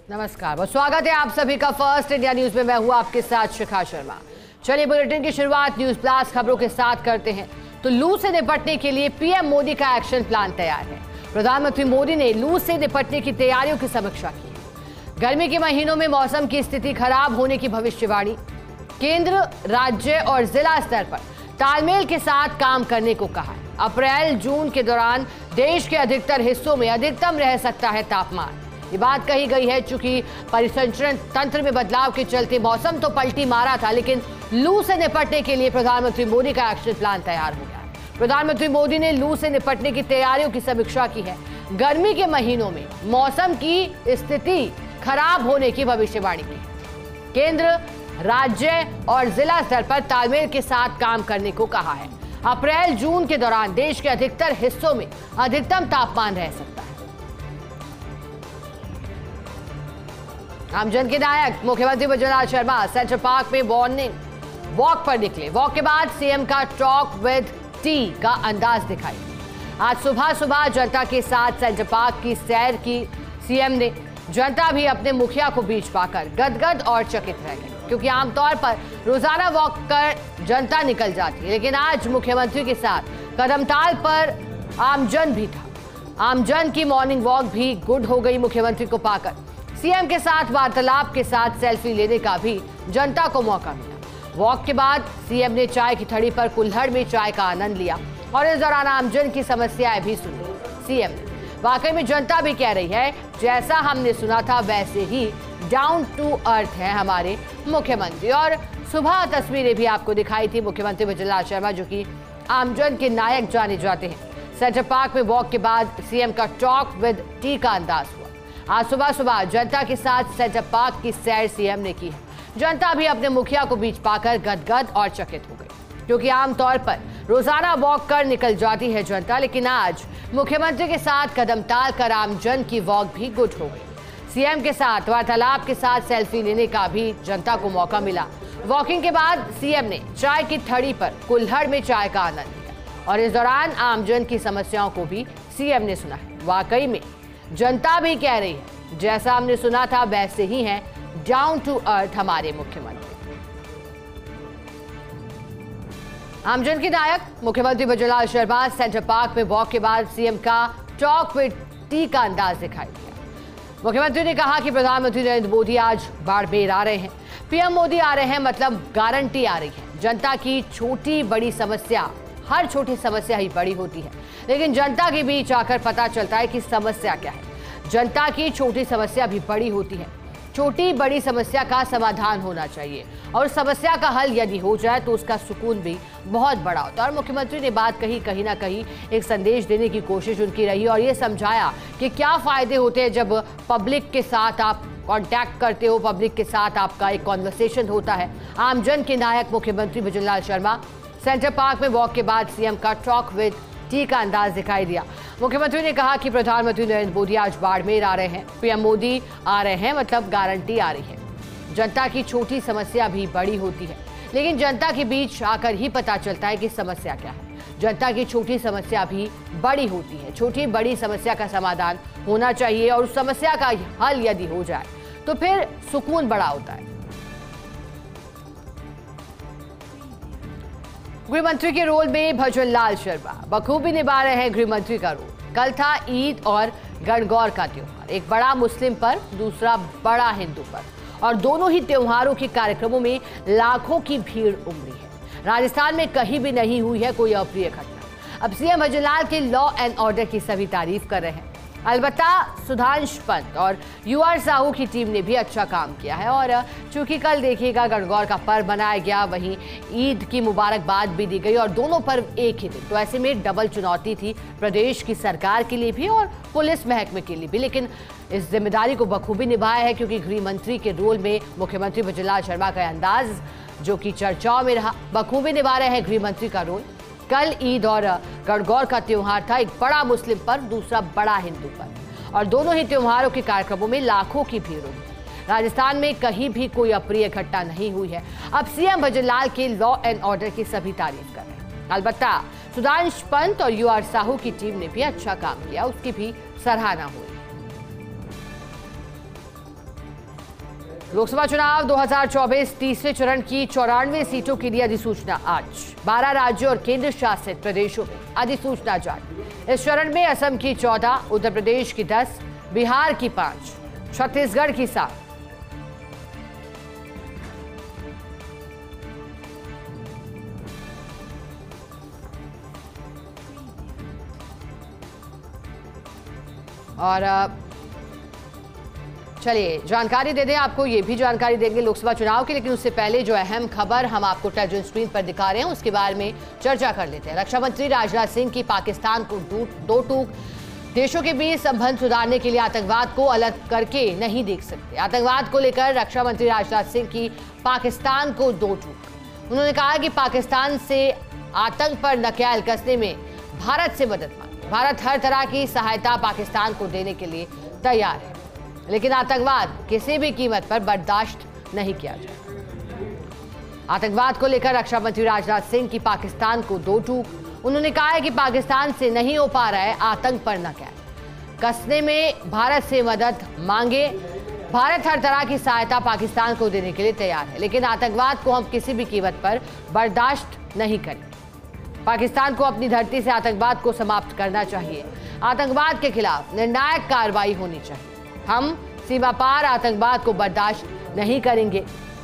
नमस्कार, बहुत स्वागत है आप सभी का फर्स्ट इंडिया न्यूज में। मैं हूं आपके साथ शिखा शर्मा। चलिए बुलेटिन की शुरुआत न्यूज प्लस खबरों के साथ करते हैं। तो लू से निपटने के लिए पीएम मोदी का एक्शन प्लान तैयार है। प्रधानमंत्री मोदी ने लू से निपटने की तैयारियों की समीक्षा की। गर्मी के महीनों में मौसम की स्थिति खराब होने की भविष्यवाणी। केंद्र, राज्य और जिला स्तर पर तालमेल के साथ काम करने को कहा है। अप्रैल जून के दौरान देश के अधिकतर हिस्सों में अधिकतम रह सकता है तापमान। ये बात कही गई है चूंकि परिसंचरण तंत्र में बदलाव के चलते मौसम तो पलटी मारा था, लेकिन लू से निपटने के लिए प्रधानमंत्री मोदी का एक्शन प्लान तैयार हो गया है। प्रधानमंत्री मोदी ने लू से निपटने की तैयारियों की समीक्षा की है। गर्मी के महीनों में मौसम की स्थिति खराब होने की भविष्यवाणी की। केंद्र, राज्य और जिला स्तर पर तालमेल के साथ काम करने को कहा है। अप्रैल जून के दौरान देश के अधिकतर हिस्सों में अधिकतम तापमान रह सकता है। आमजन के नायक मुख्यमंत्री वजुंधरा शर्मा सेंट्रल पार्क में मॉर्निंग वॉक पर निकले। वॉक के बाद सीएम का टॉक विद टी का अंदाज दिखाई। आज सुबह सुबह जनता के साथ सेंट्रल पार्क की सैर की सीएम ने। जनता भी अपने मुखिया को बीच पाकर गदगद और चकित रह गई, क्योंकि आमतौर पर रोजाना वॉक कर जनता निकल जाती है, लेकिन आज मुख्यमंत्री के साथ कदमताल पर आमजन भी था। आमजन की मॉर्निंग वॉक भी गुड हो गई मुख्यमंत्री को पाकर। सीएम के साथ वार्तालाप के साथ सेल्फी लेने का भी जनता को मौका मिला। वॉक के बाद सीएम ने चाय की थड़ी पर कुल्हड़ में चाय का आनंद लिया और इस दौरान आमजन की समस्याएं भी सुनी सीएम ने। वाकई में जनता भी कह रही है, जैसा हमने सुना था वैसे ही डाउन टू अर्थ है हमारे मुख्यमंत्री। और सुबह तस्वीरें भी आपको दिखाई थी मुख्यमंत्री वजुंधरा शर्मा, जो कि आमजन के नायक जाने जाते हैं। सेंट्रल पार्क में वॉक के बाद सीएम का टॉक विद टी का अंदाज हुआ। आज सुबह सुबह जनता के साथ सेंट्रल पार्क की सैर सीएम ने की है। जनता भी अपने मुखिया को बीच पाकर गदगद और चकित हो गई, क्योंकि आमतौर पर रोजाना वॉक कर निकल जाती है जनता, लेकिन आज मुख्यमंत्री के साथ कदमताल कर आमजन की वॉक भी गुड हो गई। सीएम के साथ वार्तालाप के साथ सेल्फी लेने का भी जनता को मौका मिला। वॉकिंग के बाद सीएम ने चाय की थड़ी पर कुल्हड़ में चाय का आनंद लिया और इस दौरान आमजन की समस्याओं को भी सीएम ने सुना है। वाकई में जनता भी कह रही है, जैसा हमने सुना था वैसे ही है डाउन टू अर्थ हमारे मुख्यमंत्री। आमजन के नायक मुख्यमंत्री वजुंधरा शर्मा सेंट्रल पार्क में वॉक के बाद सीएम का टॉक विद टी का अंदाज दिखाई दिया। मुख्यमंत्री ने कहा कि प्रधानमंत्री नरेंद्र मोदी आज बाड़मेर आ रहे हैं। पीएम मोदी आ रहे हैं मतलब गारंटी आ रही है। जनता की छोटी बड़ी समस्या, हर छोटी समस्या ही बड़ी होती है, लेकिन जनता के बीच आकर पता चलता है कि समस्या क्या है। जनता की छोटी समस्या भी बड़ी होती है। छोटी बड़ी समस्या का समाधान होना चाहिए और समस्या का हल यदि हो जाए तो उसका सुकून भी बहुत बड़ा होता है। और मुख्यमंत्री ने बात कही, कहीं ना कहीं एक संदेश देने की कोशिश उनकी रही और ये समझाया कि क्या फायदे होते हैं जब पब्लिक के साथ आप कांटेक्ट करते हो, पब्लिक के साथ आपका एक कॉन्वर्सेशन होता है। आमजन के नायक मुख्यमंत्री वजुंधरा शर्मा सेंट्रल पार्क में वॉक के बाद सीएम का टॉक विद टी का अंदाज दिखाई दिया। मुख्यमंत्री ने कहा कि प्रधानमंत्री नरेंद्र मोदी आज बाड़मेर आ रहे हैं। पीएम मोदी आ रहे हैं मतलब गारंटी आ रही है। जनता की छोटी समस्या भी बड़ी होती है, लेकिन जनता के बीच आकर ही पता चलता है कि समस्या क्या है। जनता की छोटी समस्या भी बड़ी होती है। छोटी बड़ी समस्या का समाधान होना चाहिए और उस समस्या का हल यदि हो जाए तो फिर सुकून बड़ा होता है। गृहमंत्री के रोल में भजनलाल शर्मा बखूबी निभा रहे हैं गृहमंत्री का रोल। कल था ईद और गणगौर का त्योहार, एक बड़ा मुस्लिम पर, दूसरा बड़ा हिंदू पर, और दोनों ही त्योहारों के कार्यक्रमों में लाखों की भीड़ उमड़ी है। राजस्थान में कहीं भी नहीं हुई है कोई अप्रिय घटना। अब सीएम भजनलाल के लॉ एंड ऑर्डर की सभी तारीफ कर रहे हैं। अलबत्ता सुधांशु पंत और यूआर साहू की टीम ने भी अच्छा काम किया है। और चूंकि कल देखिएगा गणगौर का पर्व मनाया गया, वहीं ईद की मुबारकबाद भी दी गई और दोनों पर्व एक ही दिन, तो ऐसे में डबल चुनौती थी प्रदेश की सरकार के लिए भी और पुलिस महकमे के लिए भी। लेकिन इस जिम्मेदारी को बखूबी निभाया है, क्योंकि गृह मंत्री के रोल में मुख्यमंत्री वजुंधरा शर्मा का अंदाज जो कि चर्चाओं में रहा, बखूबी निभा रहे हैं गृह मंत्री का रोल। कल ईद और गणगौर का त्योहार था, एक बड़ा मुस्लिम पर, दूसरा बड़ा हिंदू पर, और दोनों ही त्योहारों के कार्यक्रमों में लाखों की भीड़ हुई। राजस्थान में कहीं भी कोई अप्रिय घटना नहीं हुई है। अब सीएम भजनलाल के लॉ एंड ऑर्डर की सभी तारीफ कर रहे हैं। अलबत्ता सुधांशु पंत और यूआर साहू की टीम ने भी अच्छा काम किया, उसकी भी सराहना हुई। लोकसभा चुनाव 2024 तीसरे चरण की 94 सीटों के लिए अधिसूचना आज। 12 राज्यों और केंद्र शासित प्रदेशों में अधिसूचना जारी। इस चरण में असम की 14, उत्तर प्रदेश की 10, बिहार की 5, छत्तीसगढ़ की 7, और चलिए जानकारी दे दें, आपको ये भी जानकारी देंगे लोकसभा चुनाव की, लेकिन उससे पहले जो अहम खबर हम आपको टेलीविजन स्क्रीन पर दिखा रहे हैं उसके बारे में चर्चा कर लेते हैं। रक्षा मंत्री राजनाथ सिंह की पाकिस्तान को दो टूक। देशों के बीच संबंध सुधारने के लिए आतंकवाद को अलग करके नहीं देख सकते। आतंकवाद को लेकर रक्षा मंत्री राजनाथ सिंह की पाकिस्तान को दो टूक। उन्होंने कहा कि पाकिस्तान से आतंक पर नकेल कसने में भारत से मदद मांगी। भारत हर तरह की सहायता पाकिस्तान को देने के लिए तैयार है, लेकिन आतंकवाद किसी भी कीमत पर बर्दाश्त नहीं किया जाए। आतंकवाद को लेकर रक्षा मंत्री राजनाथ सिंह की पाकिस्तान को दो टूक। उन्होंने कहा है कि पाकिस्तान से नहीं हो पा रहा है आतंक पर नकेल कसने में, भारत से मदद मांगे। भारत हर तरह की सहायता पाकिस्तान को देने के लिए तैयार है, लेकिन आतंकवाद को हम किसी भी कीमत पर बर्दाश्त नहीं करें। पाकिस्तान को अपनी धरती से आतंकवाद को समाप्त करना चाहिए। आतंकवाद के खिलाफ निर्णायक कार्रवाई होनी चाहिए। हम सीमा पार आतंकवाद को बर्दाश्त नहीं करेंगे।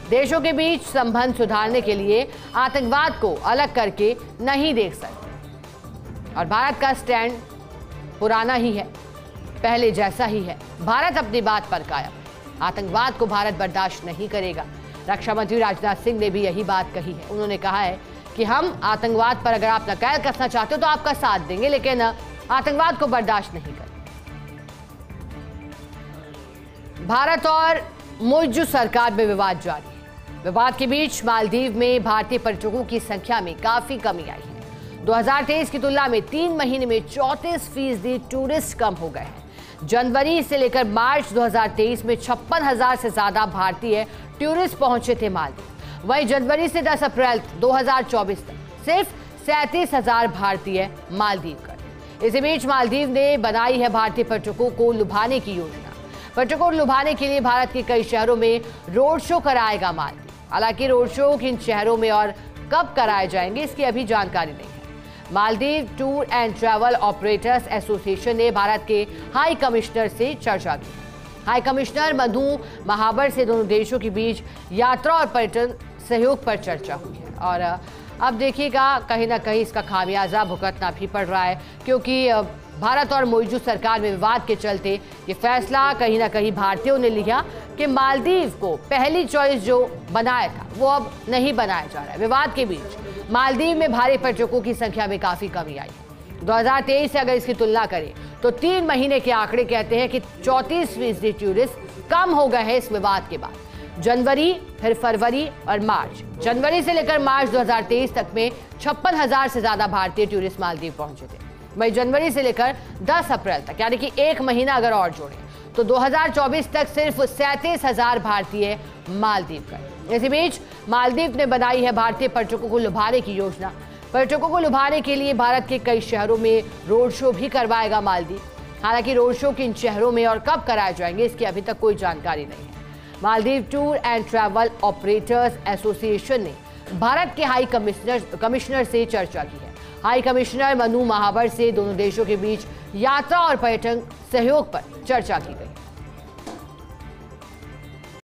देशों के बीच संबंध सुधारने के लिए आतंकवाद को अलग करके नहीं देख सकते। और भारत का स्टैंड पुराना ही है, पहले जैसा ही है। भारत अपनी बात पर कायम है। आतंकवाद को भारत बर्दाश्त नहीं करेगा। रक्षा मंत्री राजनाथ सिंह ने भी यही बात कही है। उन्होंने कहा है कि हम आतंकवाद पर अगर आप नकेल कसना चाहते हो तो आपका साथ देंगे, लेकिन आतंकवाद को बर्दाश्त नहीं करेंगे। भारत और मॉरिशस सरकार में विवाद जारी है। विवाद के बीच मालदीव में भारतीय पर्यटकों की संख्या में काफी कमी आई है। 2023 की तुलना में 3 महीने में 34% टूरिस्ट कम हो गए हैं। जनवरी से लेकर मार्च 2023 में 56,000 से ज्यादा भारतीय टूरिस्ट पहुंचे थे मालदीव। वहीं जनवरी से 10 अप्रैल 2024 तक सिर्फ 37,000 भारतीय मालदीव गए। इसी बीच मालदीव ने बनाई है भारतीय पर्यटकों को लुभाने की योजना। पर्यटकों को लुभाने के लिए भारत के कई शहरों में रोड शो कराएगा मालदीव। हालांकि रोड शो किन शहरों में और कब कराए जाएंगे इसकी अभी जानकारी नहीं है। Maldives tour and travel operators association ने भारत के हाई कमिश्नर से चर्चा की। हाई कमिश्नर मधु महावर से दोनों देशों के बीच यात्रा और पर्यटन सहयोग पर चर्चा हुई है। और अब देखिएगा, कहीं ना कहीं इसका खामियाजा भुगतना भी पड़ रहा है, क्योंकि भारत और मॉरिशस सरकार में विवाद के चलते ये फैसला कहीं ना कहीं भारतीयों ने लिया कि मालदीव को पहली चॉइस जो बनाया था वो अब नहीं बनाया जा रहा है। विवाद के बीच मालदीव में भारी पर्यटकों की संख्या में काफी कमी आई है। 2023 से अगर इसकी तुलना करें तो 3 महीने के आंकड़े कहते हैं कि 34% टूरिस्ट कम हो गए हैं इस विवाद के बाद। जनवरी, फिर फरवरी और मार्च। जनवरी से लेकर मार्च 2023 तक में 56,000 से ज्यादा भारतीय टूरिस्ट मालदीव पहुंचे थे। वही जनवरी से लेकर 10 अप्रैल तक, यानी कि 1 महीना अगर और जोड़ें तो 2024 तक सिर्फ 37,000 भारतीय मालदीव गए। इसी बीच मालदीव ने बनाई है भारतीय पर्यटकों को लुभाने की योजना। पर्यटकों को लुभाने के लिए भारत के कई शहरों में रोड शो भी करवाएगा मालदीव। हालांकि रोड शो किन शहरों में और कब कराए जाएंगे इसकी अभी तक कोई जानकारी नहीं है। Maldives tour and travel operators association ने भारत के हाई कमिश्नर से चर्चा की है। हाई कमिश्नर मनु महावर से दोनों देशों के बीच यात्रा और पर्यटन सहयोग पर चर्चा की गई।